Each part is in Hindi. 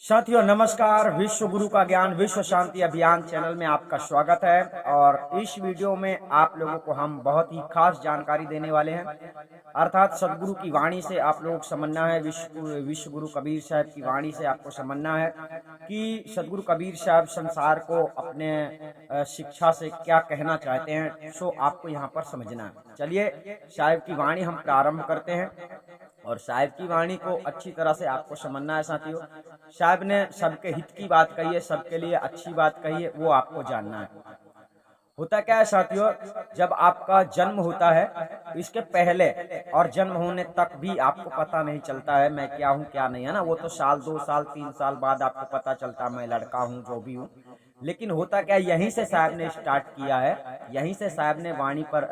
साथियों नमस्कार। विश्व गुरु का ज्ञान विश्व शांति अभियान चैनल में आपका स्वागत है। और इस वीडियो में आप लोगों को हम बहुत ही खास जानकारी देने वाले हैं, अर्थात सदगुरु की वाणी से आप लोगों को समझना है। विश्व गुरु कबीर साहब की वाणी से आपको समझना है कि सदगुरु कबीर साहब संसार को अपने शिक्षा से क्या कहना चाहते हैं। सो आपको यहाँ पर समझना है। चलिए साहब की वाणी हम प्रारंभ करते हैं और साहब की वाणी को अच्छी तरह से आपको समझना है। साथियों, साहब ने सबके हित की बात कही है, सबके लिए अच्छी बात कही है, वो आपको जानना है। होता क्या है साथियों, जब आपका जन्म होता है इसके पहले और जन्म होने तक भी आपको पता नहीं चलता है मैं क्या हूँ क्या नहीं, है ना। वो तो साल 2 साल 3 साल बाद आपको पता चलता है मैं लड़का हूँ जो भी हूँ। लेकिन होता क्या है, यहीं से साहब ने स्टार्ट किया है, यहीं से साहब ने वाणी पर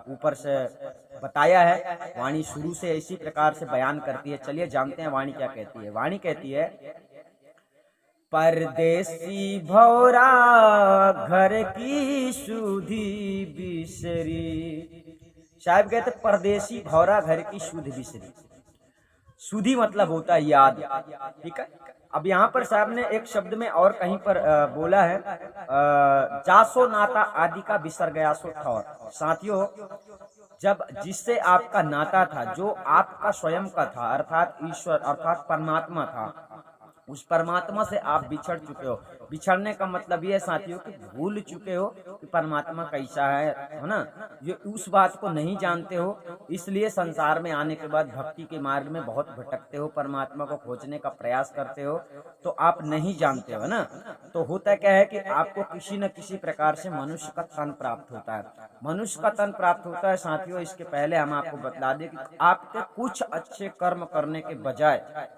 ऊपर से बताया है। वाणी शुरू से इसी प्रकार से बयान करती है। चलिए जानते हैं वाणी क्या कहती है। वाणी कहती है, परदेसी भौरा घर की सुधी बिसरी। साहब कहते परदेसी भौरा घर की सुध बिसरी। सुधी मतलब होता है याद, ठीक है। अब यहाँ पर साहब ने एक शब्द में और कहीं पर बोला है, जासो नाता आदि का बिसर गया सो ठौर। साथियों, जब जिससे आपका नाता था, जो आपका स्वयं का था, अर्थात ईश्वर अर्थात परमात्मा था, उस परमात्मा से आप बिछड़ चुके हो। बिछड़ने का मतलब ये है साथियों कि भूल चुके हो कि परमात्मा कैसा है ना। ये उस बात को नहीं जानते हो, इसलिए संसार में आने के बाद भक्ति के मार्ग में बहुत भटकते हो, परमात्मा को खोजने का प्रयास करते हो, तो आप नहीं जानते हो ना। तो होता क्या है कि आपको किसी न किसी प्रकार से मनुष्य का तन प्राप्त होता है। मनुष्य का तन प्राप्त होता है साथियों, इसके पहले हम आपको बता दें कि आपके कुछ अच्छे कर्म करने के बजाय,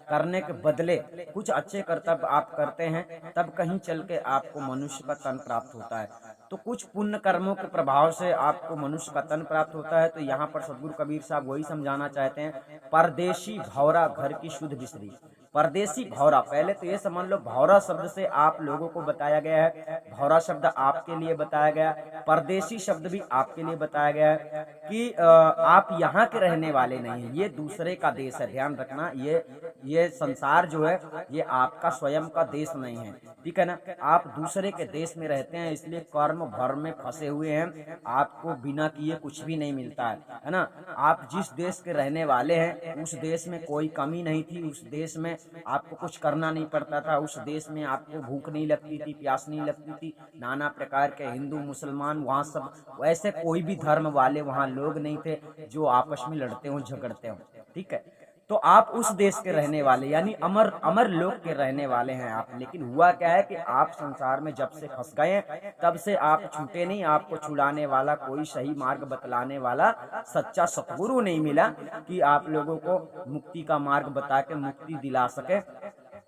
करने के बदले कुछ अच्छे कर्तव्य आप करते हैं, तब कहीं चल के आपको मनुष्य का तन प्राप्त होता है। तो कुछ पुण्य कर्मों के प्रभाव से आपको मनुष्य का तन प्राप्त होता है। तो यहाँ पर सदगुरु कबीर साहब वही समझाना चाहते हैं, परदेशी भौरा घर की शुद्ध बिसरी। परदेशी भौरा, पहले तो ये समझ लो भौरा शब्द से आप लोगों को बताया गया है, भौरा शब्द आपके लिए बताया गया, परदेशी शब्द भी आपके लिए बताया गया है कि आप यहाँ के रहने वाले नहीं हैं, ये दूसरे का देश है। ध्यान रखना, ये संसार जो है ये आपका स्वयं का देश नहीं है, ठीक है ना। आप दूसरे के देश में रहते हैं, इसलिए कर्म भर में फंसे हुए हैं, आपको बिना किए कुछ भी नहीं मिलता है ना। आप जिस देश के रहने वाले हैं उस देश में कोई कमी नहीं थी, उस देश में आपको कुछ करना नहीं पड़ता था, उस देश में आपको भूख नहीं लगती थी, प्यास नहीं लगती थी। नाना प्रकार के हिंदू मुसलमान वहाँ सब वैसे कोई भी धर्म वाले वहाँ लोग नहीं थे जो आपस में लड़ते हो झगड़ते हो, ठीक है। तो आप उस देश के रहने वाले यानी अमर अमर लोक के रहने वाले हैं आप। लेकिन हुआ क्या है कि आप संसार में जब से फंस गए हैं तब से आप छूटे नहीं। आपको छुड़ाने वाला, कोई सही मार्ग बतलाने वाला सच्चा सतगुरु नहीं मिला कि आप लोगों को मुक्ति का मार्ग बता के मुक्ति दिला सके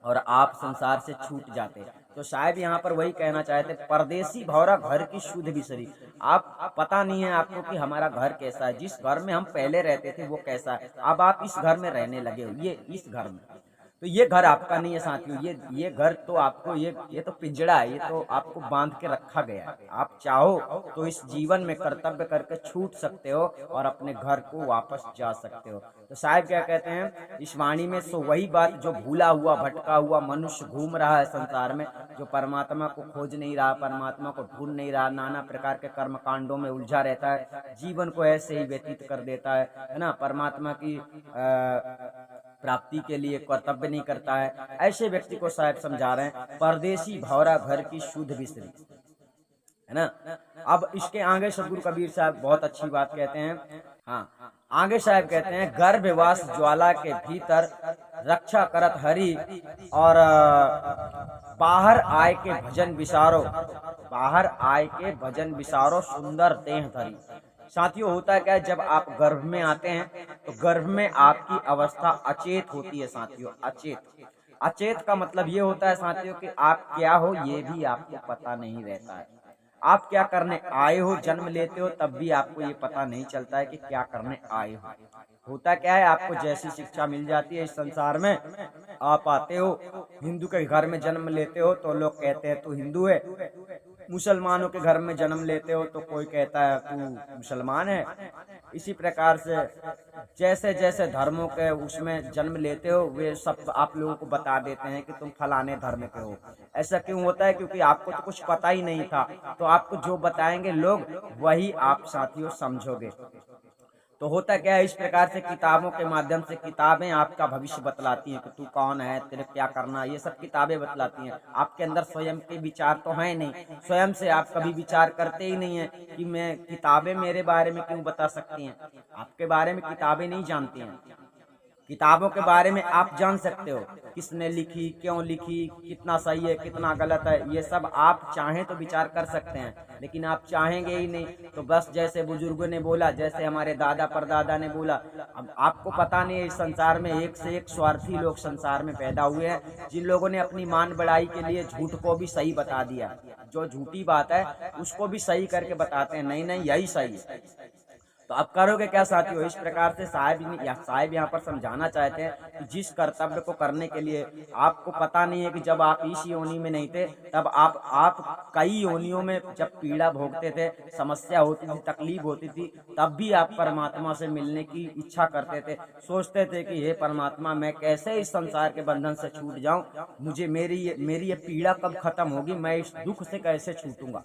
और आप संसार से छूट जाते। तो शायद यहाँ पर वही कहना चाहते, परदेसी भौरा घर की शुद्ध बिसरी। आप पता नहीं है आपको कि हमारा घर कैसा है, जिस घर में हम पहले रहते थे वो कैसा है। अब आप इस घर में रहने लगे हो, ये इस घर में, तो ये घर आपका नहीं है साथियों। ये घर तो आपको ये तो पिंजड़ा है, ये तो आपको बांध के रखा गया है। आप चाहो तो इस जीवन में कर्तव्य करके छूट सकते हो और अपने घर को वापस जा सकते हो। तो साहब क्या कहते हैं इस वाणी में, सो वही बात जो भूला हुआ भटका हुआ मनुष्य घूम रहा है संसार में, जो परमात्मा को खोज नहीं रहा, परमात्मा को ढूंढ नहीं रहा, नाना प्रकार के कर्म कांडों में उलझा रहता है, जीवन को ऐसे ही व्यतीत कर देता है ना। परमात्मा की प्राप्ति के लिए कर्तव्य नहीं करता है, ऐसे व्यक्ति को साहब समझा रहे हैं, परदेसी भौरा घर की शुद्ध बिसरी, है ना। अब इसके आगे सदगुरु कबीर साहब बहुत अच्छी बात कहते हैं। हाँ, आगे साहब कहते हैं, गर्भवास ज्वाला के भीतर रक्षा करत हरि और बाहर आए के भजन विसारो, बाहर आए के भजन विसारो सुंदर देह धरी। साथियों होता है क्या है, जब आप गर्भ में आते हैं तो गर्भ में आपकी अवस्था अचेत होती है साथियों। अचेत, अचेत का मतलब ये होता है साथियों कि आप क्या हो ये भी आपको पता नहीं रहता है। आप क्या करने आए हो, जन्म लेते हो तब भी आपको ये पता नहीं चलता है कि क्या करने आए हो। होता क्या है, आपको जैसी शिक्षा मिल जाती है इस संसार में, आप आते हो हिंदू के घर में जन्म लेते हो तो लोग कहते हैं तू हिंदू है, मुसलमानों के घर में जन्म लेते हो तो कोई कहता है तू मुसलमान है। इसी प्रकार से जैसे जैसे धर्मों के उसमें जन्म लेते हो वे सब आप लोगों को बता देते हैं कि तुम फलाने धर्म के हो। ऐसा क्यों होता है? क्योंकि आपको तो कुछ पता ही नहीं था, तो आपको जो बताएंगे लोग वही आप साथियों समझोगे। तो होता क्या है, इस प्रकार से किताबों के माध्यम से किताबें आपका भविष्य बतलाती हैं कि तू कौन है, तेरे क्या करना, ये सब किताबें बतलाती हैं। आपके अंदर स्वयं के विचार तो हैं नहीं, स्वयं से आप कभी विचार करते ही नहीं है कि मैं किताबें मेरे बारे में क्यों बता सकती हैं। आपके बारे में किताबें नहीं जानती हैं। किताबों के बारे में आप जान सकते हो, किसने लिखी, क्यों लिखी, कितना सही है, कितना गलत है, ये सब आप चाहें तो विचार कर सकते हैं, लेकिन आप चाहेंगे ही नहीं। तो बस जैसे बुजुर्गों ने बोला, जैसे हमारे दादा परदादा ने बोला, अब आपको पता नहीं है इस संसार में एक से एक स्वार्थी लोग संसार में पैदा हुए हैं, जिन लोगों ने अपनी मान बढ़ाई के लिए झूठ को भी सही बता दिया। जो झूठी बात है उसको भी सही करके बताते हैं, नहीं नहीं यही सही है। तो आप करोगे क्या साथियों? इस प्रकार से साहिब यहाँ पर समझाना चाहते हैं कि जिस कर्तव्य को करने के लिए आपको पता नहीं है कि जब आप इस योनि में नहीं थे तब आप कई योनियों में जब पीड़ा भोगते थे, समस्या होती थी, तकलीफ होती थी, तब भी आप परमात्मा से मिलने की इच्छा करते थे, सोचते थे कि हे परमात्मा मैं कैसे इस संसार के बंधन से छूट जाऊं, मुझे मेरी ये पीड़ा कब खत्म होगी, मैं इस दुख से कैसे छूटूंगा।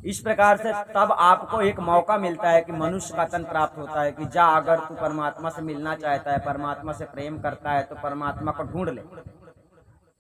इस प्रकार से तब आपको एक मौका मिलता है कि मनुष्य का तन प्राप्त होता है कि जा, अगर तू परमात्मा से मिलना चाहता है, परमात्मा से प्रेम करता है तो परमात्मा को ढूंढ ले।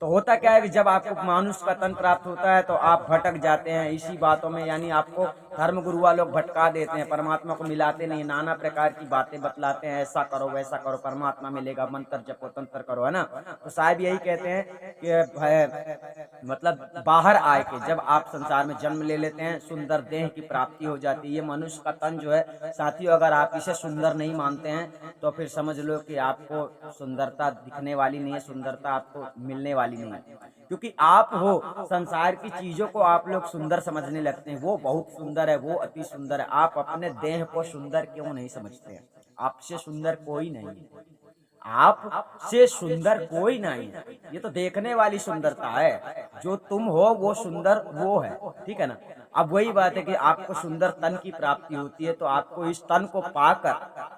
तो होता क्या है कि जब आपको मनुष्य का तन प्राप्त होता है तो आप भटक जाते हैं इसी बातों में, यानी आपको धर्म गुरुआ लोग भटका देते हैं, परमात्मा को मिलाते नहीं, नाना प्रकार की बातें बतलाते हैं, ऐसा करो वैसा करो, परमात्मा मिलेगा, मंत्र जपो तंत्र करो, है ना। तो साहब यही कहते हैं कि मतलब बाहर आए के जब आप संसार में जन्म ले लेते हैं, सुंदर देह की प्राप्ति हो जाती है। ये मनुष्य का तन जो है साथियों, अगर आप इसे सुंदर नहीं मानते हैं तो फिर समझ लो कि आपको सुंदरता दिखने वाली नहीं है, सुंदरता आपको मिलने वाली नहीं है, क्योंकि आप हो संसार की चीजों को आप लोग सुंदर समझने लगते हैं, वो बहुत सुंदर है, वो अति सुंदर है। आप अपने देह को सुंदर क्यों नहीं समझते हैं? आपसे सुंदर कोई नहीं है, आपसे सुंदर कोई नहीं है, ये तो देखने वाली सुंदरता है। जो तुम हो वो सुंदर वो है, ठीक है ना। अब वही बात है कि आपको सुंदर तन की प्राप्ति होती है, तो आपको इस तन को पाकर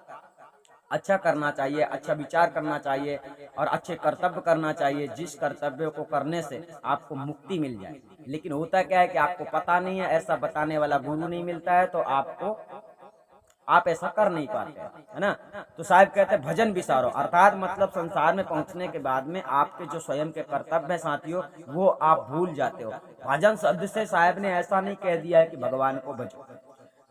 अच्छा करना चाहिए, अच्छा विचार करना चाहिए और अच्छे कर्तव्य करना चाहिए, जिस कर्तव्य को करने से आपको मुक्ति मिल जाए। लेकिन होता क्या है कि आपको पता नहीं है, ऐसा बताने वाला गुरु नहीं मिलता है, तो आप ऐसा कर नहीं पाते, है ना। तो साहब कहते हैं भजन विसारो, अर्थात मतलब संसार में पहुंचने के बाद में आपके जो स्वयं के कर्तव्य है साथियों, वो आप भूल जाते हो। भजन शब्द से साहब ने ऐसा नहीं कह दिया है कि भगवान को भजो,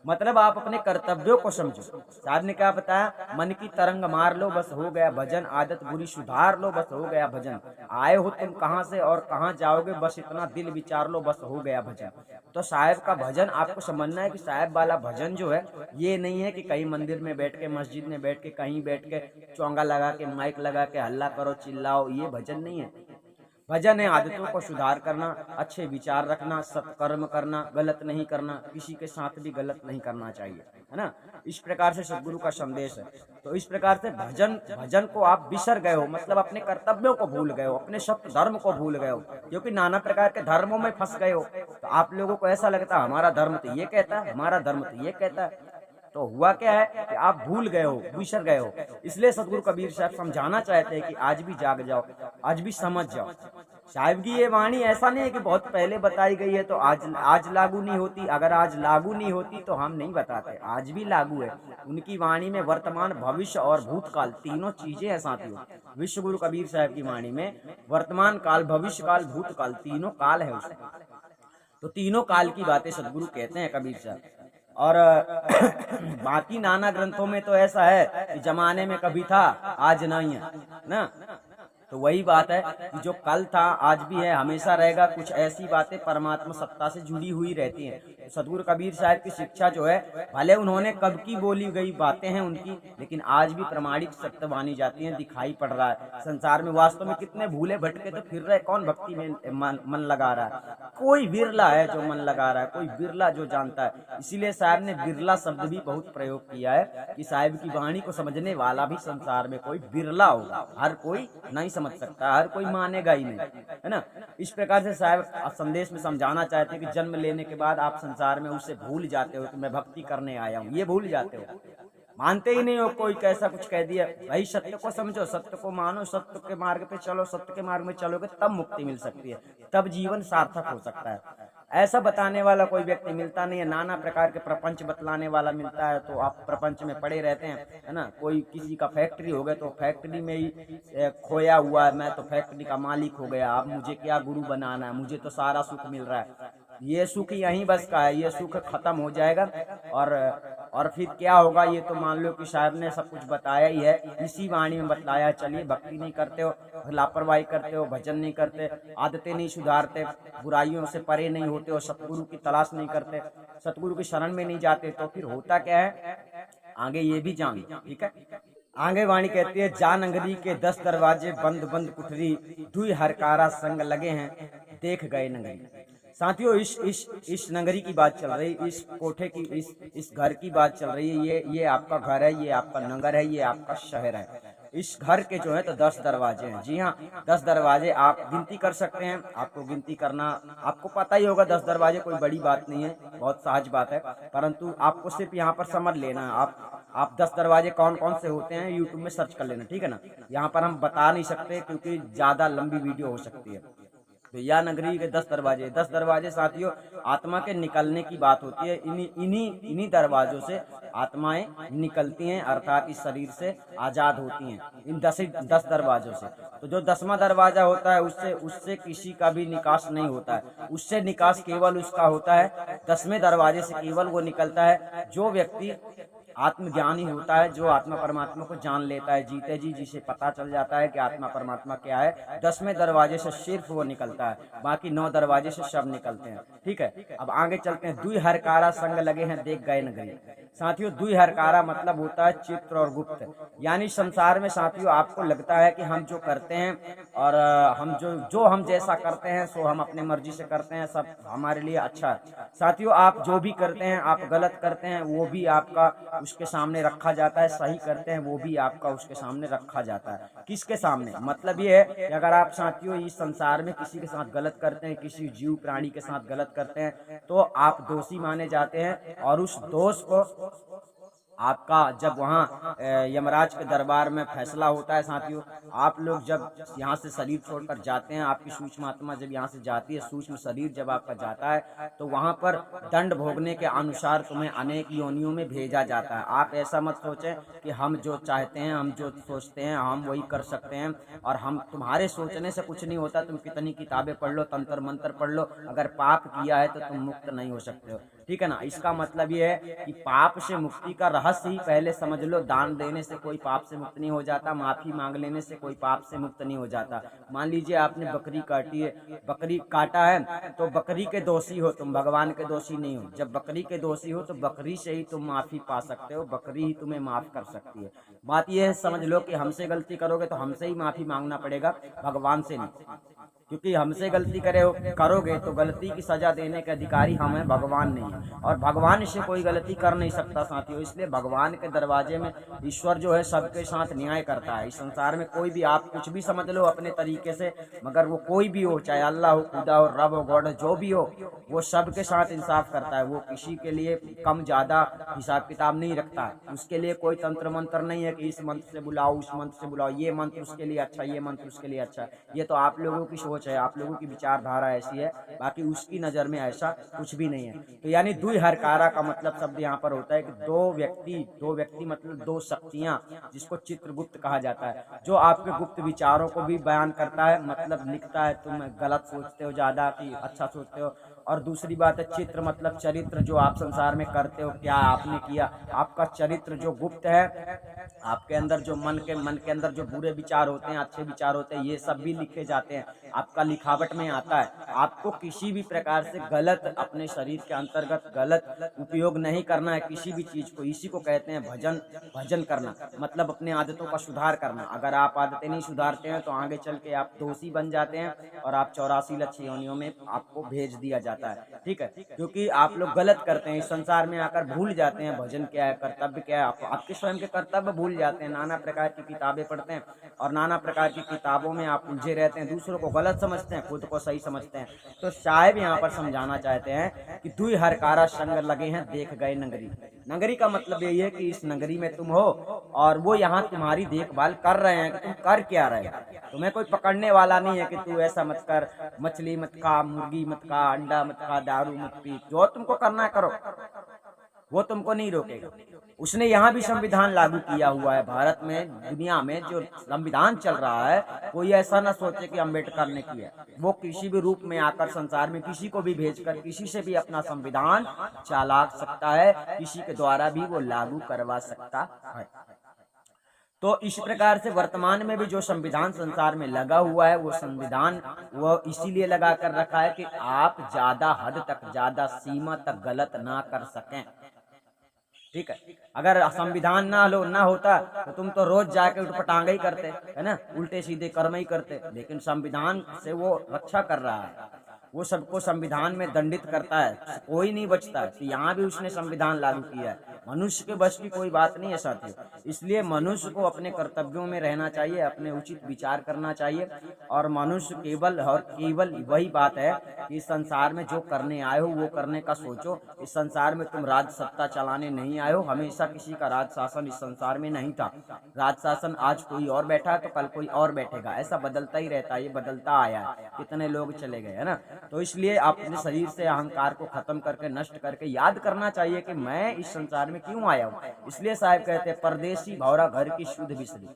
मतलब आप अपने कर्तव्यों को समझो। साहब ने क्या बताया, मन की तरंग मार लो बस हो गया भजन, आदत बुरी सुधार लो बस हो गया भजन, आए हो तुम कहाँ से और कहाँ जाओगे, बस इतना दिल विचार लो बस हो गया भजन। तो साहब का भजन आपको समझना है कि साहब वाला भजन जो है ये नहीं है कि कहीं मंदिर में बैठ के, मस्जिद में बैठ के, कहीं बैठ के चौंगा लगा के, माइक लगा के हल्ला करो चिल्लाओ, ये भजन नहीं है। भजन है आदतों को सुधार करना, अच्छे विचार रखना, सत्कर्म करना, गलत नहीं करना, किसी के साथ भी गलत नहीं करना चाहिए, है ना। इस प्रकार से सदगुरु का संदेश है। तो इस प्रकार से भजन को आप बिसर गए हो, मतलब अपने कर्तव्यों को भूल गए हो, अपने सत्य धर्म को भूल गए हो, क्योंकि नाना प्रकार के धर्मों में फंस गए हो। तो आप लोगों को ऐसा लगता है हमारा धर्म तो ये कहता है, हमारा धर्म तो ये कहता है। तो हुआ क्या है कि आप भूल गए हो, बिसर गए हो। इसलिए सदगुरु कबीर साहब समझाना चाहते हैं कि आज भी जाग जाओ, आज भी समझ जाओ। साहिब की ये वाणी ऐसा नहीं है कि बहुत पहले बताई गई है तो आज लागू नहीं होती, अगर आज लागू नहीं होती तो हम नहीं बताते, आज भी लागू है। उनकी वाणी में वर्तमान, भविष्य और भूतकाल तीनों चीजें हैं साथियों। विश्व गुरु कबीर साहब की वाणी में वर्तमान काल, भविष्य काल, भूतकाल तीनों काल है उसमें। तो तीनों काल की बातें सदगुरु कहते हैं कबीर साहब। और बाकी नाना ग्रंथों में तो ऐसा है कि जमाने में कभी था आज नहीं है ना। तो वही बात है कि जो कल था आज भी है, हमेशा रहेगा। कुछ ऐसी बातें परमात्मा सत्ता से जुड़ी हुई रहती हैं। तो सदगुरु कबीर साहब की शिक्षा जो है, भले उन्होंने कब की बोली गई बातें हैं उनकी, लेकिन आज भी प्रमाणिक सत्य मानी जाती हैं, दिखाई पड़ रहा है संसार में। वास्तव में कितने भूले भटके तो फिर रहे, कौन भक्ति में मन लगा रहा है? कोई विरला है जो मन लगा रहा है, कोई विरला जो जानता है। इसीलिए साहब ने विरला शब्द भी बहुत प्रयोग किया है कि साहब की वाणी को समझने वाला भी संसार में कोई विरला होगा, हर कोई नहीं समझ सकता, हर कोई मानेगा ही नहीं, है ना। इस प्रकार से साहब संदेश में समझाना चाहते हैं कि जन्म लेने के बाद आप संसार में उसे भूल जाते हो कि मैं भक्ति करने आया हूँ, ये भूल जाते हो, मानते ही नहीं हो। कोई कैसा कुछ कह दिया, भाई सत्य को समझो, सत्य को मानो, सत्य के मार्ग पे चलो, सत्य के मार्ग में चलोगे तब मुक्ति मिल सकती है, तब जीवन सार्थक हो सकता है। ऐसा बताने वाला कोई व्यक्ति मिलता नहीं है। नाना प्रकार के प्रपंच बतलाने वाला मिलता है तो आप प्रपंच में पड़े रहते हैं, है ना। कोई किसी का फैक्ट्री हो गया तो फैक्ट्री में ही खोया हुआ है, मैं तो फैक्ट्री का मालिक हो गया, अब मुझे क्या गुरु बनाना है, मुझे तो सारा सुख मिल रहा है। ये सुख यहीं बस का है, ये सुख खत्म हो जाएगा और फिर क्या होगा ये तो मान लो कि साहब ने सब कुछ बताया ही है, इसी वाणी में बतलाया। चलिए, भक्ति नहीं करते हो, लापरवाही करते हो, भजन नहीं करते, आदतें नहीं सुधारते, बुराइयों से परे नहीं होते हो, सतगुरु की तलाश नहीं करते, सतगुरु की शरण में नहीं जाते, तो फिर होता क्या है आगे ये भी जान, ठीक है। आगे वाणी कहती है, जान अंगरी के 10 दरवाजे बंद बंद कुठरी, दुई हरकारा संग लगे हैं देख गए नगरी। साथियों, इस नगरी की बात चल रही, इस कोठे की, इस घर की बात चल रही है। ये आपका घर है, ये आपका नगर है, ये आपका शहर है। इस घर के जो है तो 10 दरवाजे हैं। जी हाँ, 10 दरवाजे आप गिनती कर सकते हैं। आपको गिनती करना आपको पता ही होगा, 10 दरवाजे कोई बड़ी बात नहीं है, बहुत सहज बात है, परंतु आपको सिर्फ यहाँ पर समझ लेना है। आप 10 दरवाजे कौन कौन से होते हैं यूट्यूब में सर्च कर लेना, ठीक है ना। यहाँ पर हम बता नहीं सकते क्योंकि ज्यादा लंबी वीडियो हो सकती है। तो या नगरी के 10 दरवाजे, 10 दरवाजे साथियों आत्मा के निकलने की बात होती है। इन्हीं दरवाजों से आत्माएं निकलती हैं, अर्थात इस शरीर से आजाद होती हैं, इन 10 दरवाजों से। तो जो 10वां दरवाजा होता है उससे किसी का भी निकास नहीं होता है, उससे निकास केवल उसका होता है 10वें दरवाजे से केवल वो निकलता है जो व्यक्ति आत्मज्ञानी होता है, जो आत्मा परमात्मा को जान लेता है जीते जी, जिसे पता चल जाता है कि आत्मा परमात्मा क्या है। 10वें दरवाजे से सिर्फ वो निकलता है, बाकी 9 दरवाजे से सब निकलते हैं, ठीक है। अब आगे चलते हैं। दुई हरकारा संग लगे हैं देख गए नगरी। साथियों, दुई हरकारा मतलब होता है चित्र और गुप्त, यानी संसार में साथियों आपको लगता है कि हम जो करते हैं और हम हम जैसा करते हैं सो हम अपने मर्जी से करते हैं, सब हमारे लिए अच्छा है। साथियों, आप जो भी करते हैं, आप गलत करते हैं वो भी आपका उसके सामने रखा जाता है, सही करते हैं वो भी आपका उसके सामने रखा जाता है। किसके सामने? मतलब ये है कि अगर आप साथियों इस संसार में किसी के साथ गलत करते हैं, किसी जीव प्राणी के साथ गलत करते हैं, तो आप दोषी माने जाते हैं और उस दोष को आपका जब वहाँ यमराज के दरबार में फैसला होता है साथियों, आप लोग जब यहाँ से शरीर छोड़कर जाते हैं, आपकी सूक्ष्म आत्मा जब यहाँ से जाती है, सूक्ष्म शरीर जब आपका जाता है, तो वहाँ पर दंड भोगने के अनुसार तुम्हें अनेक योनियों में भेजा जाता है। आप ऐसा मत सोचें कि हम जो चाहते हैं, हम जो सोचते हैं हम वही कर सकते हैं, और हम तुम्हारे सोचने से कुछ नहीं होता। तुम कितनी किताबें पढ़ लो, तंत्र मंत्र पढ़ लो, अगर पाप किया है तो तुम मुक्त नहीं हो सकते हो, ठीक है ना। इसका मतलब ये है कि पाप से मुक्ति का रहस्य ही पहले समझ लो। दान देने से कोई पाप से मुक्त नहीं हो जाता, माफी मांग लेने से कोई पाप से मुक्त नहीं हो जाता। मान लीजिए आपने बकरी काटी है, बकरी काटा है, तो बकरी के दोषी हो तुम, भगवान के दोषी नहीं हो। जब बकरी के दोषी हो तो बकरी से ही तुम माफी पा सकते हो, बकरी ही तुम्हें माफ कर सकती है। बात यह है, समझ लो कि हमसे गलती करोगे तो हमसे ही माफी मांगना पड़ेगा, भगवान से नहीं, क्योंकि हमसे गलती करोगे तो गलती की सजा देने के अधिकारी हम हैं, भगवान नहीं है, और भगवान से कोई गलती कर नहीं सकता साथियों। इसलिए भगवान के दरवाजे में ईश्वर जो है सबके साथ न्याय करता है। इस संसार में कोई भी, आप कुछ भी समझ लो अपने तरीके से, मगर वो कोई भी हो, चाहे अल्लाह हो, खुदा हो, रब हो, गॉड, जो भी हो, वो सबके साथ इंसाफ करता है। वो किसी के लिए कम ज्यादा हिसाब किताब नहीं रखता है। उसके लिए कोई तंत्र मंत्र नहीं है कि इस मंत्र से बुलाओ, उस मंत्र से बुलाओ, ये मंत्र उसके लिए अच्छा, ये मंत्र उसके लिए अच्छा। ये तो आप लोगों की सोच है, आप लोगों की विचारधारा ऐसी है, बाकी उसकी नजर में ऐसा कुछ भी नहीं है। तो यानी दुई हरकारा का मतलब शब्द यहाँ पर होता है कि दो व्यक्ति मतलब दो शक्तियां, जिसको चित्रगुप्त कहा जाता है, जो आपके गुप्त विचारों को भी बयान करता है, मतलब लिखता है तुम गलत सोचते हो ज्यादा कि अच्छा सोचते हो। और दूसरी बात है चित्र, मतलब चरित्र, जो आप संसार में करते हो, क्या आपने किया, आपका चरित्र जो गुप्त है, आपके अंदर जो मन के अंदर जो बुरे विचार होते हैं, अच्छे विचार होते हैं, ये सब भी लिखे जाते हैं, आपका लिखावट में आता है। आपको किसी भी प्रकार से गलत, अपने शरीर के अंतर्गत गलत उपयोग नहीं करना है किसी भी चीज को। इसी को कहते हैं भजन करना, मतलब अपने आदतों का सुधार करना। अगर आप आदतें नहीं सुधारते हैं तो आगे चल के आप दोषी बन जाते हैं और आप 84 लक्ष्य योनियों में आपको भेज दिया जाता है, ठीक है। क्योंकि आप लोग गलत करते हैं, इस संसार में आकर भूल जाते हैं भजन क्या है, कर्तव्य क्या है। आपके स्वयं के कर्तव्य भूल जाते हैं, नाना प्रकार की किताबें पढ़ते हैं और नाना प्रकार की किताबों में आप उलझे रहते हैं, दूसरों को गलत समझते हैं, खुद को सही समझते हैं। तो साहिब यहाँ पर समझाना चाहते हैं कि दुई हरकारा संग लगे हैं देख गए नगरी। नगरी का मतलब यही है कि इस नगरी में तुम हो और वो यहाँ तुम्हारी देखभाल कर रहे हैं कि तुम कर क्या रहे हो। तुम्हें कोई पकड़ने वाला नहीं है कि तू ऐसा मत कर, मछली मत खा, मुर्गी मत खा, अंडा मत खा, दारू मत पी, जो तुमको करना है करो, वो तुमको नहीं रोकेगा। उसने यहाँ भी संविधान लागू किया हुआ है। भारत में, दुनिया में जो संविधान चल रहा है, कोई ऐसा ना सोचे कि अम्बेडकर ने किया। वो किसी भी रूप में आकर संसार में किसी को भी भेजकर किसी से भी अपना संविधान चला सकता है, किसी के द्वारा भी वो लागू करवा सकता है। तो इस प्रकार से वर्तमान में भी जो संविधान संसार में लगा हुआ है, वो संविधान वो इसीलिए लगा कर रखा है कि आप ज्यादा हद तक, ज्यादा सीमा तक गलत ना कर सकें। ठीक है, अगर संविधान ना होता तो तुम तो रोज जाके उठपटांग ही करते, है ना, उल्टे सीधे कर्म ही करते। लेकिन संविधान से वो रक्षा कर रहा है, वो सबको संविधान में दंडित करता है, कोई नहीं बचता है। तो यहाँ भी उसने संविधान लागू किया है। मनुष्य के बस की कोई बात नहीं है साथियों। इसलिए मनुष्य को अपने कर्तव्यों में रहना चाहिए, अपने उचित विचार करना चाहिए। और मनुष्य केवल वही बात है कि इस संसार में जो करने आए हो वो करने का सोचो। इस संसार में तुम राज सत्ता चलाने नहीं आए हो। हमेशा किसी का राज शासन इस संसार में नहीं था। राज शासन आज कोई और बैठा है तो कल कोई और बैठेगा, ऐसा बदलता ही रहता है। ये बदलता आया है, कितने लोग चले गए, है ना। तो इसलिए अपने शरीर से अहंकार को खत्म करके, नष्ट करके याद करना चाहिए कि मैं इस संसार में क्यों आया हूँ। इसलिए साहब कहते हैं परदेसी भौरा घर की शुद्ध बिसरी,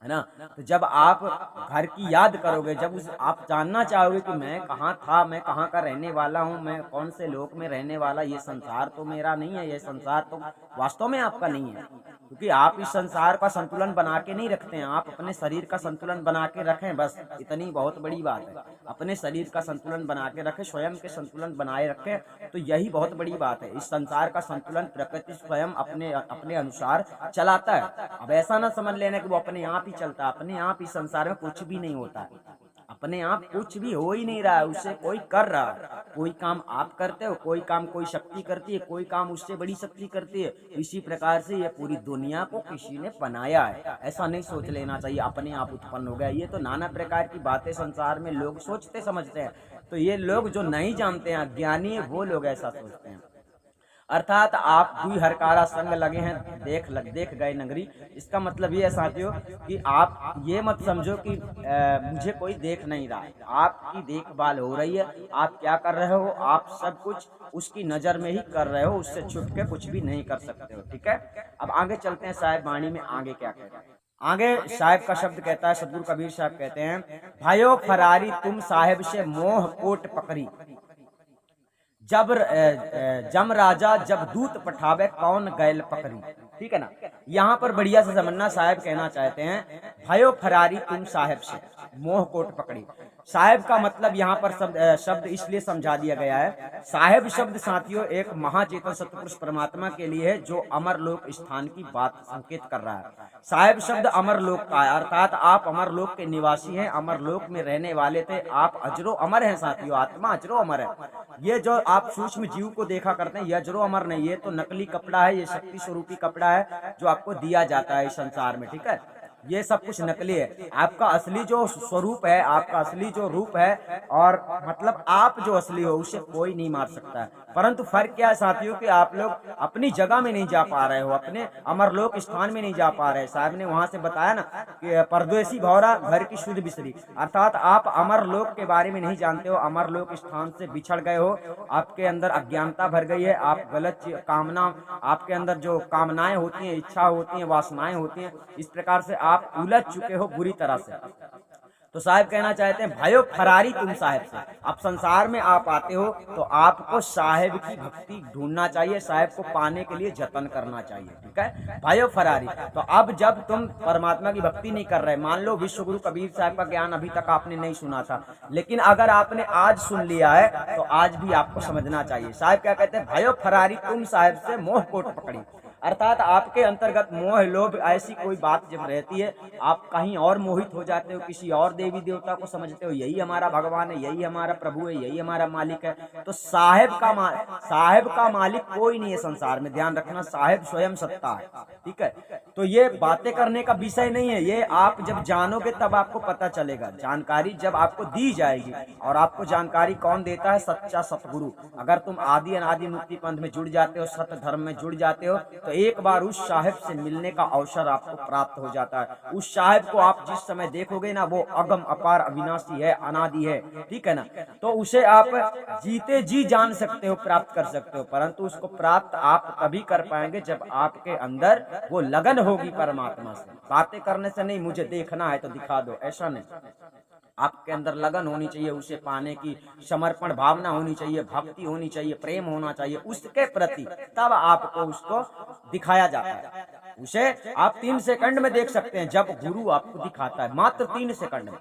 है ना। तो जब आप घर की याद करोगे, जब आप जानना चाहोगे कि मैं कहाँ था, मैं कहाँ का रहने वाला हूँ, मैं कौन से लोक में रहने वाला, ये संसार तो मेरा नहीं है, ये संसार तो वास्तव में आपका नहीं है। क्योंकि आप इस संसार का संतुलन बना के नहीं रखते हैं, आप अपने शरीर का संतुलन बना के रखें, बस इतनी बहुत बड़ी बात है। अपने शरीर का संतुलन बना के रखें, स्वयं के संतुलन बनाए रखें, तो यही बहुत बड़ी बात है। इस संसार का संतुलन प्रकृति स्वयं अपने अनुसार चलाता है। अब ऐसा ना समझ लेना कि वो अपने आप ही चलता है। अपने आप इस संसार में कुछ भी नहीं होता है, अपने आप कुछ भी हो ही नहीं रहा है, उससे कोई कर रहा है। कोई काम आप करते हो, कोई काम कोई शक्ति करती है, कोई काम उससे बड़ी शक्ति करती है। इसी प्रकार से ये पूरी दुनिया को किसी ने बनाया है, ऐसा नहीं सोच लेना चाहिए अपने आप उत्पन्न हो गया। ये तो नाना प्रकार की बातें संसार में लोग सोचते समझते हैं। तो ये लोग जो नहीं जानते हैं, अज्ञानी है, वो लोग ऐसा सोचते हैं। अर्थात आप दुई हरकारा संग लगे हैं देख गए नगरी। इसका मतलब ये है साथियों कि आप ये मत समझो कि मुझे कोई देख नहीं रहा है। आपकी देखभाल हो रही है। आप क्या कर रहे हो, आप सब कुछ उसकी नजर में ही कर रहे हो, उससे छुप के कुछ भी नहीं कर सकते हो। ठीक है, अब आगे चलते हैं साहिब वाणी में। आगे क्या कहते हैं, आगे साहिब का शब्द कहता है, सदगुरु कबीर साहब कहते हैं, भाइयों फरारी तुम साहिब से मोह कोट पकड़ी, जब जम राजा जब दूत पठावे कौन गैल पकड़ी। ठीक है ना, यहाँ पर बढ़िया से समझना। साहिब कहना चाहते हैं भयो फरारी तुम साहिब से मोह कोट पकड़ी। साहिब का मतलब यहाँ पर शब्द इसलिए समझा दिया गया है। साहिब शब्द साथियों एक महाचेतन सतपुरुष परमात्मा के लिए है, जो अमर लोक स्थान की बात संकेत कर रहा है। साहिब शब्द अमर लोक का है, अर्थात आप अमर लोक के निवासी हैं, अमर लोक में रहने वाले थे। आप अजरो अमर हैं साथियों, आत्मा अजरो अमर है। ये जो आप सूक्ष्म जीव को देखा करते हैं, ये अजरो अमर नहीं, ये तो नकली कपड़ा है, ये शक्ति स्वरूपी कपड़ा है जो आपको दिया जाता है इस संसार में। ठीक है, ये सब कुछ नकली है। आपका असली जो स्वरूप है, आपका असली जो रूप है, और मतलब आप जो असली हो, उसे कोई नहीं मार सकता है। परंतु फर्क क्या है साथियों कि आप लोग अपनी जगह में नहीं जा पा रहे हो, अपने अमरलोक स्थान में नहीं जा पा रहे। साहब ने वहां से बताया ना कि परदेसी भौरा घर की शुद्ध बिसरी, अर्थात आप अमरलोक के बारे में नहीं जानते हो, अमरलोक स्थान से बिछड़ गए हो, आपके अंदर अज्ञानता भर गई है, आप गलत कामना, आपके अंदर जो कामनाएं होती हैं, इच्छा होती हैं, वासनाएं होती हैं, इस प्रकार से आप उलझ चुके हो बुरी तरह से। तो साहिब कहना चाहते हैं भाइयों फरारी तुम साहिब से। अब संसार में आप आते हो तो आपको साहिब की भक्ति ढूंढना चाहिए, साहिब को पाने के लिए जतन करना चाहिए। ठीक है भाइयों फरारी। तो अब जब तुम परमात्मा की भक्ति नहीं कर रहे, मान लो विश्व गुरु कबीर साहब का ज्ञान अभी तक आपने नहीं सुना था, लेकिन अगर आपने आज सुन लिया है तो आज भी आपको समझना चाहिए। साहिब क्या कहते हैं, भाइयों फरारी तुम साहिब से मोह कोट पकड़ी, अर्थात आपके अंतर्गत मोह लोभ ऐसी कोई बात जब रहती है, आप कहीं और मोहित हो जाते हो, किसी और देवी देवता को समझते हो यही हमारा भगवान है, यही हमारा प्रभु है, यही हमारा मालिक है। तो साहिब का मालिक कोई नहीं है संसार में, ध्यान रखना, साहिब स्वयं सत्ता है। ठीक है, तो ये बातें करने का विषय नहीं है, ये आप जब जानोगे तब आपको पता चलेगा। जानकारी जब आपको दी जाएगी, और आपको जानकारी कौन देता है? सच्चा सतगुरु। अगर तुम आदि अनादि मुक्ति पंथ में जुड़ जाते हो, सत्य धर्म में जुड़ जाते हो, तो एक बार उस साहिब से मिलने का अवसर आपको प्राप्त हो जाता है। उस साहिब को आप जिस समय देखोगे ना, वो अगम अपार अविनाशी है, अनादि है, ठीक है ना। तो उसे आप जीते जी जान सकते हो, प्राप्त कर सकते हो, परंतु उसको प्राप्त आप तभी कर पाएंगे जब आपके अंदर वो लगन होगी परमात्मा से। बातें करने से नहीं, मुझे देखना है तो दिखा दो, ऐसा नहीं। आपके अंदर लगन होनी चाहिए, उसे पाने की समर्पण भावना होनी चाहिए, भक्ति होनी चाहिए, प्रेम होना चाहिए उसके प्रति, तब आपको उसको दिखाया जाता है। उसे आप 3 सेकंड में देख सकते हैं जब गुरु आपको दिखाता है, मात्र 3 सेकंड में।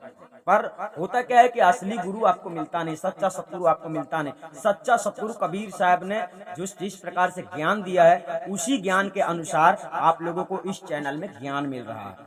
पर होता क्या है कि असली गुरु आपको मिलता नहीं, सच्चा सतगुरु आपको मिलता नहीं। सच्चा सतगुरु कबीर साहब ने जिस प्रकार से ज्ञान दिया है, उसी ज्ञान के अनुसार आप लोगों को इस चैनल में ज्ञान मिल रहा है।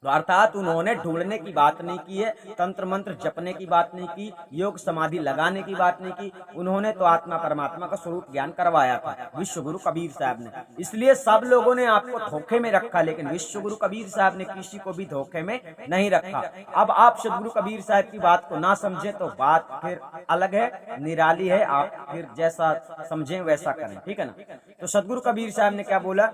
तो अर्थात उन्होंने ढूंढने की बात नहीं की है, तंत्र मंत्र जपने की बात नहीं की, योग समाधि लगाने की बात नहीं की। उन्होंने तो आत्मा परमात्मा का स्वरूप ज्ञान करवाया था विश्व गुरु कबीर साहब ने। इसलिए सब लोगों ने आपको धोखे में रखा, लेकिन विश्व गुरु कबीर साहब ने किसी को भी धोखे में नहीं रखा। अब आप सदगुरु कबीर साहब की बात को ना समझे तो बात फिर अलग है, निराली है। आप फिर जैसा समझें वैसा करें, ठीक है ना। तो सदगुरु कबीर साहब ने क्या बोला?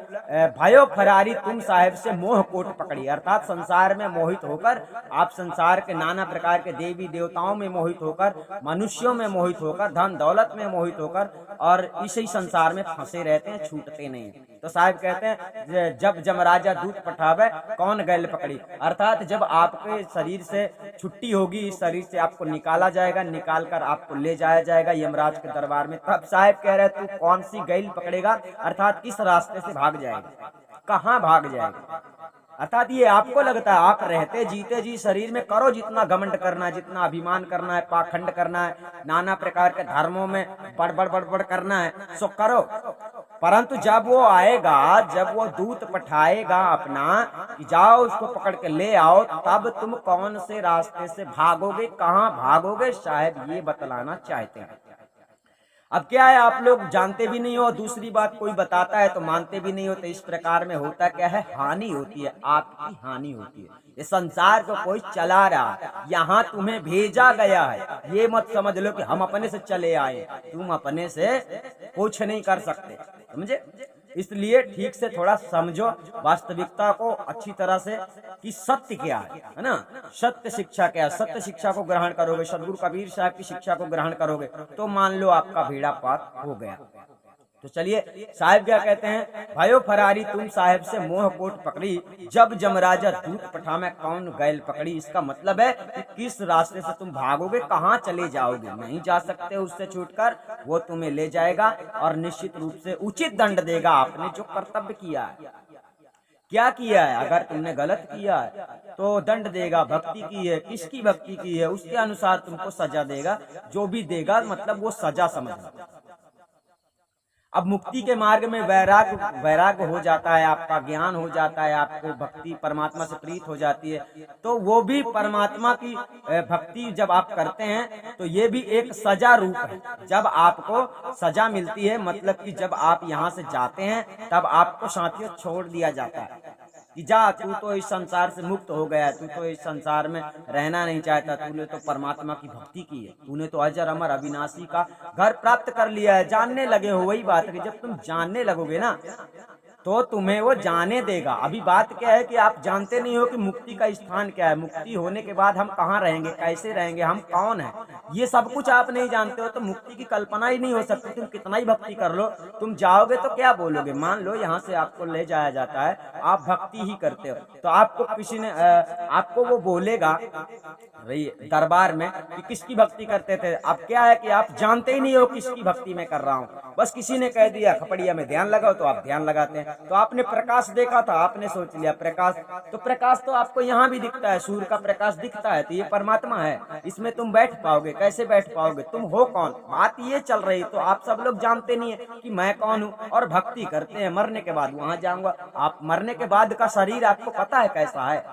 भयो फरारी तुम साहेब से मोह कोट पकड़ी। अर्थात संसार में मोहित होकर, आप संसार के नाना प्रकार के देवी देवताओं में मोहित होकर, मनुष्यों में मोहित होकर, धन दौलत में मोहित होकर, और इसी संसार में फंसे रहते हैं, छूटते नहीं। तो साहब कहते हैं जब जमराजा दूत पठावे कौन गैल पकड़ी। अर्थात जब आपके शरीर से छुट्टी होगी, इस शरीर से आपको निकाला जाएगा, निकाल कर आपको ले जाया जाएगा यमराज के दरबार में, तब साहब कह रहे तू कौन सी गैल पकड़ेगा? अर्थात किस रास्ते से भाग जाएगा, कहाँ भाग जाएगा। अर्थात ये आपको लगता है आप रहते जीते जी शरीर में करो जितना घमंड करना है, जितना अभिमान करना है, पाखंड करना है, नाना प्रकार के धर्मों में बड़बड़ करना है, सो करो। परंतु जब वो आएगा, जब वो दूत पठाएगा अपना कि जाओ उसको पकड़ के ले आओ, तब तुम कौन से रास्ते से भागोगे, कहाँ भागोगे, शायद ये बतलाना चाहते हैं। अब क्या है, आप लोग जानते भी नहीं हो, दूसरी बात कोई बताता है तो मानते भी नहीं हो। तो इस प्रकार में होता क्या है, हानि होती है, आपकी हानि होती है। ये संसार को कोई चला रहा है, यहाँ तुम्हें भेजा गया है। ये मत समझ लो कि हम अपने से चले आए, तुम अपने से कुछ नहीं कर सकते, समझे। इसलिए ठीक से थोड़ा समझो वास्तविकता को अच्छी तरह से कि सत्य क्या है ना, सत्य शिक्षा क्या है। सत्य शिक्षा को ग्रहण करोगे, सदगुरु कबीर साहब की शिक्षा को ग्रहण करोगे, तो मान लो आपका बेड़ा पार हो गया। तो चलिए साहिब क्या कहते हैं, भयो फरारी तुम साहिब से मोह कोट पकड़ी, जब जमराजा दूत पठा में कौन गैल पकड़ी। इसका मतलब है कि किस रास्ते से तुम भागोगे, कहाँ चले जाओगे, नहीं जा सकते उससे छूटकर, वो तुम्हें ले जाएगा और निश्चित रूप से उचित दंड देगा आपने जो कर्तव्य किया है। क्या किया है, अगर तुमने गलत किया है तो दंड देगा। भक्ति की है, किसकी भक्ति की है, उसके अनुसार तुमको सजा देगा। जो भी देगा मतलब वो सजा समझ। अब मुक्ति के मार्ग में वैराग हो जाता है, आपका ज्ञान हो जाता है, आपको भक्ति परमात्मा से प्रीत हो जाती है, तो वो भी परमात्मा की भक्ति जब आप करते हैं तो ये भी एक सजा रूप है। जब आपको सजा मिलती है, मतलब कि जब आप यहाँ से जाते हैं तब आपको साथियों छोड़ दिया जाता है कि जा, तू तो इस संसार से मुक्त हो गया, तू तो इस संसार में रहना नहीं चाहता, तूने तो परमात्मा की भक्ति की है, तूने तो अजर अमर अविनाशी का घर प्राप्त कर लिया है, जानने लगे हो। वही बात है कि जब तुम जानने लगोगे ना तो तुम्हें वो जाने देगा। अभी बात क्या है कि आप जानते नहीं हो कि मुक्ति का स्थान क्या है, मुक्ति होने के बाद हम कहाँ रहेंगे, कैसे रहेंगे, हम कौन है, ये सब कुछ आप नहीं जानते हो। तो मुक्ति की कल्पना ही नहीं हो सकती। तुम कितना ही भक्ति कर लो, तुम जाओगे तो क्या बोलोगे। मान लो यहाँ से आपको ले जाया जाता है, आप भक्ति ही करते हो, तो आपको किसी ने आपको वो बोलेगा दरबार में कि किसकी भक्ति करते थे। अब क्या है कि आप जानते ही नहीं हो किसकी भक्ति में कर रहा हूँ, बस किसी ने कह दिया खपड़िया में ध्यान लगाओ तो आप ध्यान लगाते हैं। तो आपने प्रकाश देखा था, आपने सोच लिया प्रकाश, तो प्रकाश तो आपको यहाँ भी दिखता है, सूर्य का प्रकाश दिखता है, तो ये परमात्मा है। इसमें तुम बैठ पाओगे, कैसे बैठ पाओगे, तुम हो कौन, बात ये चल रही। तो आप सब लोग जानते नहीं है कि मैं कौन हूँ, और भक्ति करते हैं, मरने के बाद वहां जाऊंगा। आप मरने के बाद का शरीर आपको पता है कैसा है,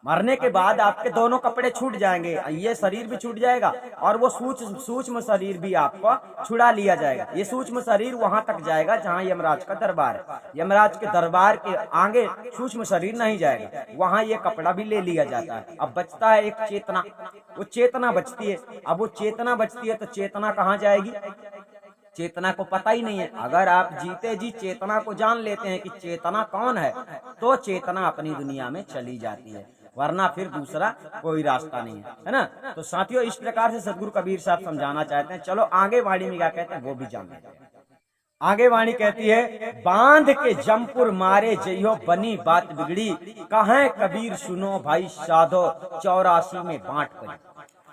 मरने के बाद आपके दोनों कपड़े छूट जाएंगे, ये शरीर भी छूट जाएगा और वो सूक्ष्म शरीर भी आपको छुड़ा लिया जाएगा। ये सूक्ष्म शरीर वहां तक जाएगा जहां यमराज का दरबार है। यमराज के दरबार के आगे सूक्ष्म शरीर नहीं जाएगा, वहां ये कपड़ा भी ले लिया जाता है। अब बचता है एक चेतना, वो चेतना बचती है। अब वो चेतना बचती है तो चेतना कहाँ जाएगी? चेतना को पता ही नहीं है। अगर आप जीते जी चेतना को जान लेते हैं कि चेतना कौन है, तो चेतना अपनी दुनिया में चली जाती है, वरना फिर दूसरा कोई रास्ता नहीं है ना। तो साथियों, इस प्रकार से सदगुरु कबीर साहब समझाना चाहते हैं। चलो आगे वाणी में क्या कहते हैं वो भी जान लेते हैं। आगे वाणी कहती है, बांध के जमपुर मारे जइयो बनी बात बिगड़ी, कहें कबीर सुनो भाई साधो 84 में बांट पड़ी।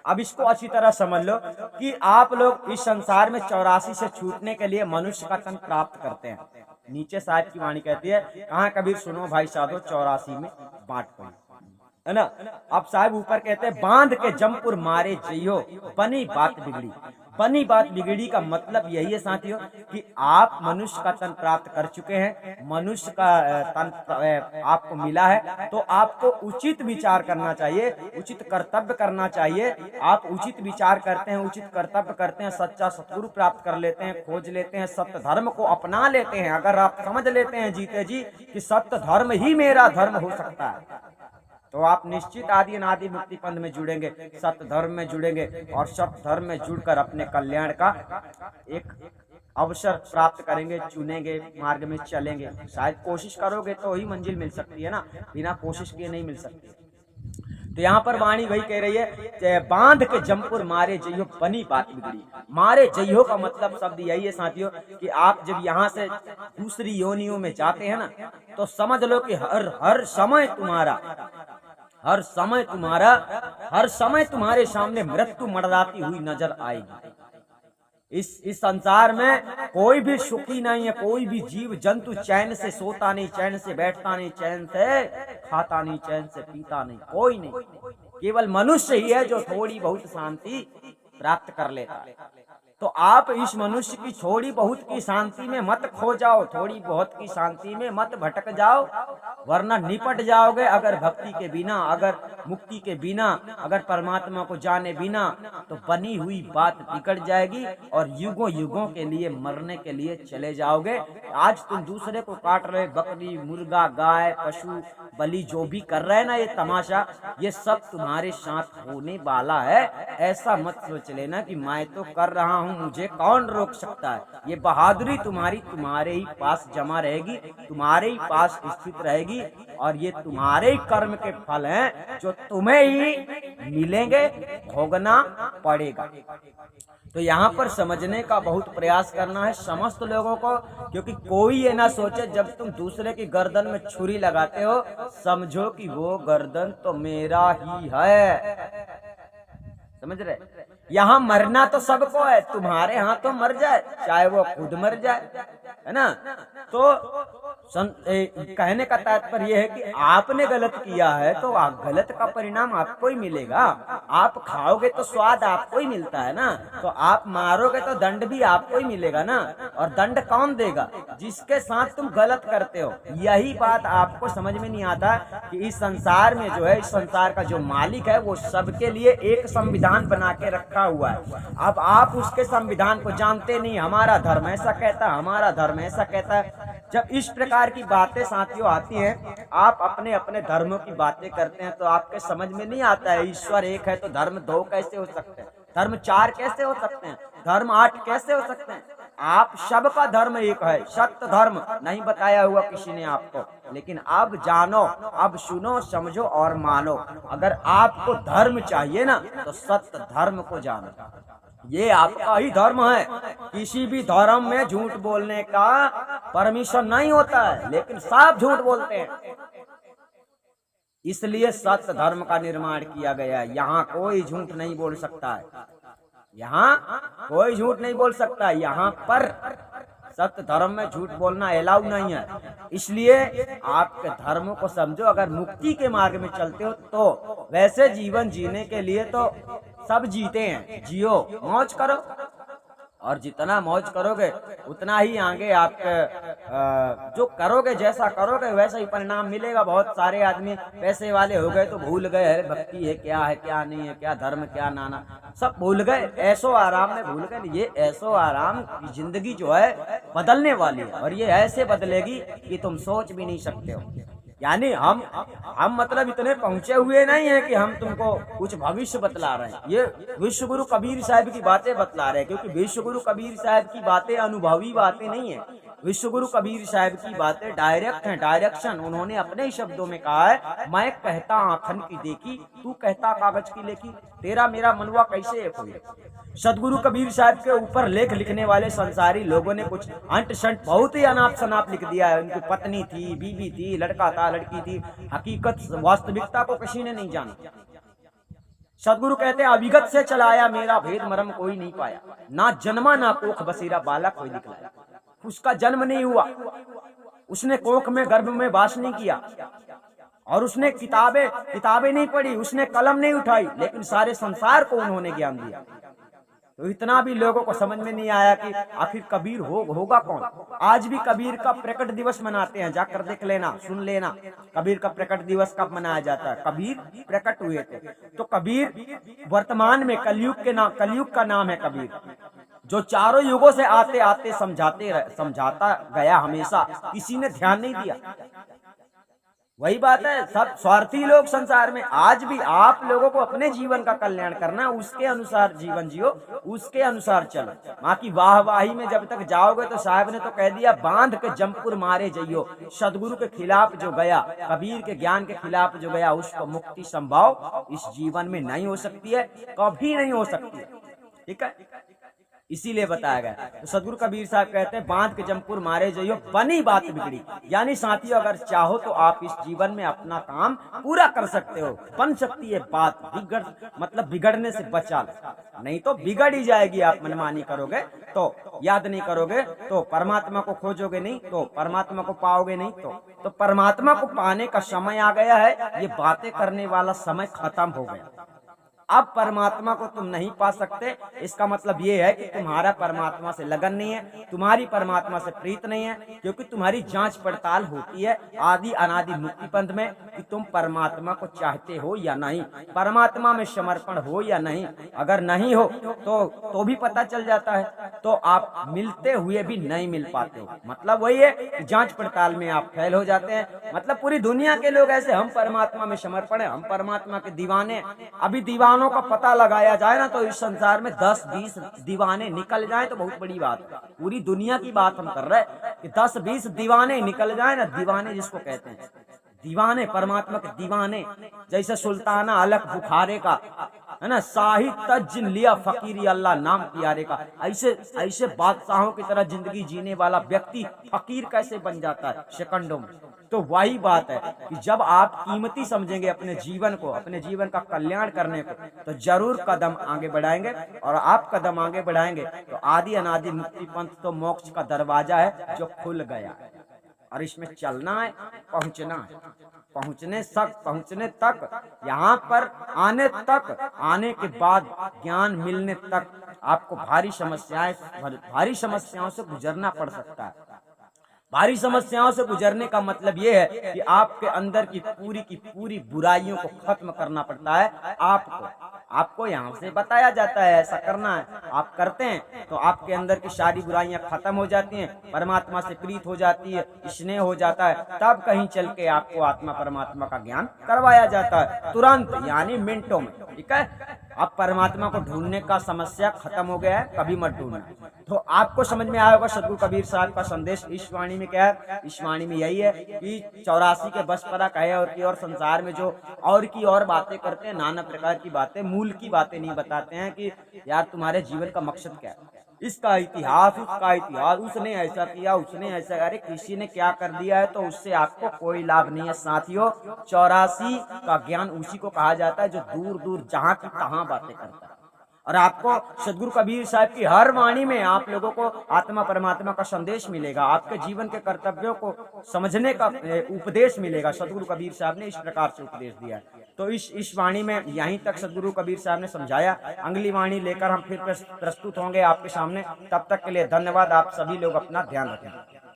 अब इसको अच्छी तरह समझ लो कि आप लोग इस संसार में 84 से छूटने के लिए मनुष्य का तन प्राप्त करते हैं। नीचे साहब की वाणी कहती है, कहाँ कबीर सुनो भाई साधो 84 में बांट पड़ी, है ना। अब साहब ऊपर कहते हैं, बांध के जमपुर मारे जइयो बनी बात बिगड़ी। बनी बात बिगड़ी का मतलब यही है साथियों कि आप मनुष्य का तन प्राप्त कर चुके हैं, मनुष्य का तन आपको मिला है, तो आपको उचित विचार करना चाहिए, उचित कर्तव्य करना चाहिए। आप उचित विचार करते हैं, उचित कर्तव्य करते हैं, सच्चा सतगुरु प्राप्त कर लेते हैं, खोज लेते हैं, सत्य धर्म को अपना लेते हैं। अगर आप समझ लेते हैं जीते जी कि सत्य धर्म ही मेरा धर्म हो सकता है, तो आप निश्चित आदि अनादि मुक्ति पंथ में जुड़ेंगे, सत्य धर्म में जुड़ेंगे और सत्य धर्म में जुड़कर अपने कल्याण का एक अवसर प्राप्त करेंगे, चुनेंगे, मार्ग में चलेंगे। शायद कोशिश करोगे तो ही मंजिल मिल सकती है ना, बिना कोशिश किए नहीं मिल सकती। तो यहाँ पर वाणी वही कह रही है, बांध के जमपुर मारे जइयो बनी बात बिगड़ी। मारे जइयो का मतलब शब्द यही है साथियों कि आप जब यहाँ से दूसरी योनियों में जाते हैं ना, तो समझ लो कि हर समय तुम्हारे सामने मृत्यु मंडराती हुई नजर आएगी। इस संसार में कोई भी सुखी नहीं है, कोई भी जीव जंतु चैन से सोता नहीं, चैन से बैठता नहीं, चैन से खाता नहीं, चैन से पीता नहीं, कोई नहीं। केवल मनुष्य ही है जो थोड़ी बहुत शांति प्राप्त कर लेता है। तो आप इस मनुष्य की थोड़ी बहुत की शांति में मत खो जाओ, थोड़ी बहुत की शांति में मत भटक जाओ, वरना निपट जाओगे। अगर भक्ति के बिना, अगर मुक्ति के बिना, अगर परमात्मा को जाने बिना, तो बनी हुई बात बिगड़ जाएगी और युगों युगों के लिए मरने के लिए चले जाओगे। आज तुम दूसरे को काट रहे, बकरी, मुर्गा, गाय, पशु बलि जो भी कर रहे हैं ना, ये तमाशा, ये सब तुम्हारे साथ होने वाला है। ऐसा मत सोच लेना कि मैं तो कर रहा हूँ, मुझे कौन रोक सकता है। ये बहादुरी तुम्हारे ही पास जमा रहेगी, तुम्हारे ही पास स्थित रहेगी और ये तुम्हारे ही कर्म के फल हैं जो तुम्हें ही मिलेंगे, भोगना पड़ेगा। तो यहाँ पर समझने का बहुत प्रयास करना है समस्त लोगों को, क्योंकि कोई ये ना सोचे जब तुम दूसरे की गर्दन में छुरी लगाते हो, समझो कि वो गर्दन तो मेरा ही है। समझ रहे? यहाँ मरना तो सबको है, तुम्हारे यहाँ तो मर जाए, चाहे वो खुद मर जाए, है ना। तो कहने का तात्पर्य यह है कि आपने गलत किया है तो गलत का परिणाम आपको ही मिलेगा। आप खाओगे तो स्वाद आपको ही मिलता है ना, तो आप मारोगे तो दंड भी आपको ही मिलेगा ना। और दंड कौन देगा? जिसके साथ तुम गलत करते हो। यही बात आपको समझ में नहीं आता कि इस संसार में जो है, इस संसार का जो मालिक है वो सबके लिए एक संविधान बना के रखा हुआ है। अब आप उसके संविधान को जानते नहीं, हमारा धर्म ऐसा कहता है, हमारा धर्म ऐसा कहता है। जब इस प्रकार की बातें साथियों आती हैं, आप अपने अपने धर्मों की बातें करते हैं, तो आपके समझ में नहीं आता है ईश्वर एक है तो धर्म दो कैसे हो सकते हैं, धर्म चार कैसे हो सकते हैं, धर्म 8 कैसे हो सकते हैं। आप सबका धर्म एक है, सत्य धर्म नहीं बताया हुआ किसी ने आपको, लेकिन अब जानो, अब सुनो, समझो और मानो। अगर आपको धर्म चाहिए ना, तो सत्य धर्म को जानो, ये आपका ही धर्म है। किसी भी धर्म में झूठ बोलने का परमिशन नहीं होता है, लेकिन सब झूठ बोलते हैं। इसलिए सत्य धर्म का निर्माण किया गया है। यहाँ कोई झूठ नहीं बोल सकता है, यहाँ कोई झूठ नहीं बोल सकता। यहाँ पर सत्य धर्म में झूठ बोलना अलाउ नहीं है। इसलिए आपके धर्म को समझो। अगर मुक्ति के मार्ग में चलते हो तो वैसे जीवन जीने के लिए तो सब जीते हैं, जियो, मौज करो। और जितना मौज करोगे उतना ही आगे आपके जो करोगे, जैसा करोगे वैसा ही परिणाम मिलेगा। बहुत सारे आदमी पैसे वाले हो गए तो भूल गए है भक्ति है क्या नहीं है, क्या धर्म क्या नाना, सब भूल गए, ऐसो आराम में भूल गए। ये ऐसो आराम की जिंदगी जो है बदलने वाली है, और ये ऐसे बदलेगी कि तुम सोच भी नहीं सकते हो। यानी हम मतलब इतने पहुंचे हुए नहीं है कि हम तुमको कुछ भविष्य बतला रहे हैं। ये विश्व गुरु कबीर साहब की बातें बतला रहे हैं, क्योंकि विश्व गुरु कबीर साहब की बातें अनुभवी बातें नहीं है। विश्व गुरु कबीर साहब की बातें डायरेक्ट हैं, डायरेक्शन। उन्होंने अपने ही शब्दों में कहा है, मैं कहता आंखन की देखी, तू कहता कागज की लेखी, तेरा मेरा मनवा कैसे एक हुए। सदगुरु कबीर साहब के ऊपर लेख लिखने वाले संसारी लोगों ने कुछ अंट शंट बहुत ही अनाप शनाप लिख दिया है। उनकी पत्नी थी, बीवी थी, लड़का था, लड़की थी, हकीकत वास्तविकता को किसी ने नहीं जाना। सदगुरु कहते अविगत से चलाया मेरा भेद मरम कोई नहीं पाया, ना जन्मा ना कोख बसेरा बालक कोई निकलाया। उसका जन्म नहीं हुआ, उसने कोख में गर्भ में वास नहीं किया, और उसने किताबें नहीं पढ़ी, उसने कलम नहीं उठाई, लेकिन सारे संसार को उन्होंने ज्ञान दिया। तो इतना भी लोगों को समझ में नहीं आया कि आखिर कबीर होगा कौन। आज भी कबीर का प्रकट दिवस मनाते हैं, जाकर देख लेना, सुन लेना, कबीर का प्रकट दिवस कब मनाया जाता है। कबीर प्रकट हुए थे। तो कबीर वर्तमान में कलयुग का नाम है कबीर, जो चारों युगों से आते आते समझाता गया, हमेशा किसी ने ध्यान नहीं दिया। वही बात है, सब स्वार्थी लोग संसार में। आज भी आप लोगों को अपने जीवन का कल्याण करना, उसके अनुसार जीवन जियो, उसके अनुसार चलो। माँ की वाहवाही में जब तक जाओगे तो साहब ने तो कह दिया, बांध के जमपुर मारे जइयो। सदगुरु के खिलाफ जो गया, कबीर के ज्ञान के खिलाफ जो गया, उसको मुक्ति संभव इस जीवन में नहीं हो सकती है, कभी नहीं हो सकती है। ठीक है, इसीलिए बताया गया। तो सदगुरु कबीर साहब कहते हैं, बांध के जमपुर मारे जइयो, बनी बात बिगड़ी। यानी साथियों, अगर चाहो तो आप इस जीवन में अपना काम पूरा कर सकते हो, बन सकती है बात, बिगड़ने से बचा लो, नहीं तो बिगड़ ही जाएगी। आप मनमानी करोगे तो, याद नहीं करोगे तो परमात्मा को खोजोगे नहीं तो परमात्मा को पाओगे नहीं। तो परमात्मा को पाने का समय आ गया है, ये बातें करने वाला समय खत्म हो गया। अब परमात्मा को तुम नहीं पा सकते, इसका मतलब ये है कि तुम्हारा परमात्मा से लगन नहीं है, तुम्हारी परमात्मा से प्रीत नहीं है, क्योंकि तुम्हारी जांच पड़ताल होती है आदि अनादि मुक्ति पंथ में कि तुम परमात्मा को चाहते हो या नहीं, परमात्मा में समर्पण हो या नहीं। अगर नहीं हो तो भी पता चल जाता है, तो आप मिलते हुए भी नहीं मिल पाते हो। मतलब वही है कि जांच पड़ताल में आप फेल हो जाते हैं। मतलब पूरी दुनिया के लोग ऐसे, हम परमात्मा में समर्पण है, हम परमात्मा के दीवाने। अभी दीवानों का पता लगाया जाए ना, तो इस संसार में 10-20 दीवाने निकल जाए तो बहुत बड़ी बात है। पूरी दुनिया की बात हम कर रहे हैं कि 10-20 दीवाने निकल जाए ना, दीवाने जिसको कहते हैं, दीवाने, परमात्मा के दीवाने। जैसे सुल्ताना अलग बुखारे का है ना, शाही तज्जिन लिया फकीरी अल्लाह नाम प्यारे का। ऐसे बादशाहों की तरह जिंदगी जीने वाला व्यक्ति फकीर कैसे बन जाता है सेकंडों में। तो वही बात है कि जब आप कीमती समझेंगे अपने जीवन को, अपने जीवन का कल्याण करने को, तो जरूर कदम आगे बढ़ाएंगे। और आप कदम आगे बढ़ाएंगे तो आदि अनादि मुक्ति पंथ तो मोक्ष का दरवाजा है जो खुल गया है, और इसमें चलना है, पहुंचना है, पहुंचने तक, यहाँ पर आने के बाद ज्ञान मिलने तक आपको भारी समस्याओं से गुजरना पड़ सकता है। भारी समस्याओं से गुजरने का मतलब ये है कि आपके अंदर की पूरी बुराइयों को खत्म करना पड़ता है। आपको यहाँ से बताया जाता है ऐसा करना है, आप करते हैं तो आपके अंदर की सारी बुराइयां खत्म हो जाती हैं, परमात्मा से प्रीत हो जाती है, स्नेह हो जाता है। तब कहीं चल के आपको आत्मा परमात्मा का ज्ञान करवाया जाता है, तुरंत, यानी मिनटों में। ठीक है, अब परमात्मा को ढूंढने का समस्या खत्म हो गया है, कभी मत ढूंढना। तो आपको समझ में आया होगा सदगुरु कबीर साहब का संदेश इस वाणी में क्या है। इस वाणी में यही है कि 84 के बस परा कहे और संसार में जो और की और बातें करते हैं, नाना प्रकार की बातें, मूल की बातें नहीं बताते हैं कि यार तुम्हारे जीवन का मकसद क्या है। इसका इतिहास, उसका इतिहास, उसने ऐसा किया, उसने ऐसा, अरे किसी ने क्या कर दिया है तो उससे आपको कोई लाभ नहीं है साथियों। 84 का ज्ञान उसी को कहा जाता है जो दूर दूर जहां की तहां बातें करता है। और आपको सदगुरु कबीर साहब की हर वाणी में आप लोगों को आत्मा परमात्मा का संदेश मिलेगा, आपके जीवन के कर्तव्यों को समझने का उपदेश मिलेगा। सदगुरु कबीर साहब ने इस प्रकार से उपदेश दिया है। तो इस वाणी में यहीं तक सदगुरु कबीर साहब ने समझाया। अगली वाणी लेकर हम फिर प्रस्तुत होंगे आपके सामने। तब तक के लिए धन्यवाद। आप सभी लोग अपना ध्यान रखें।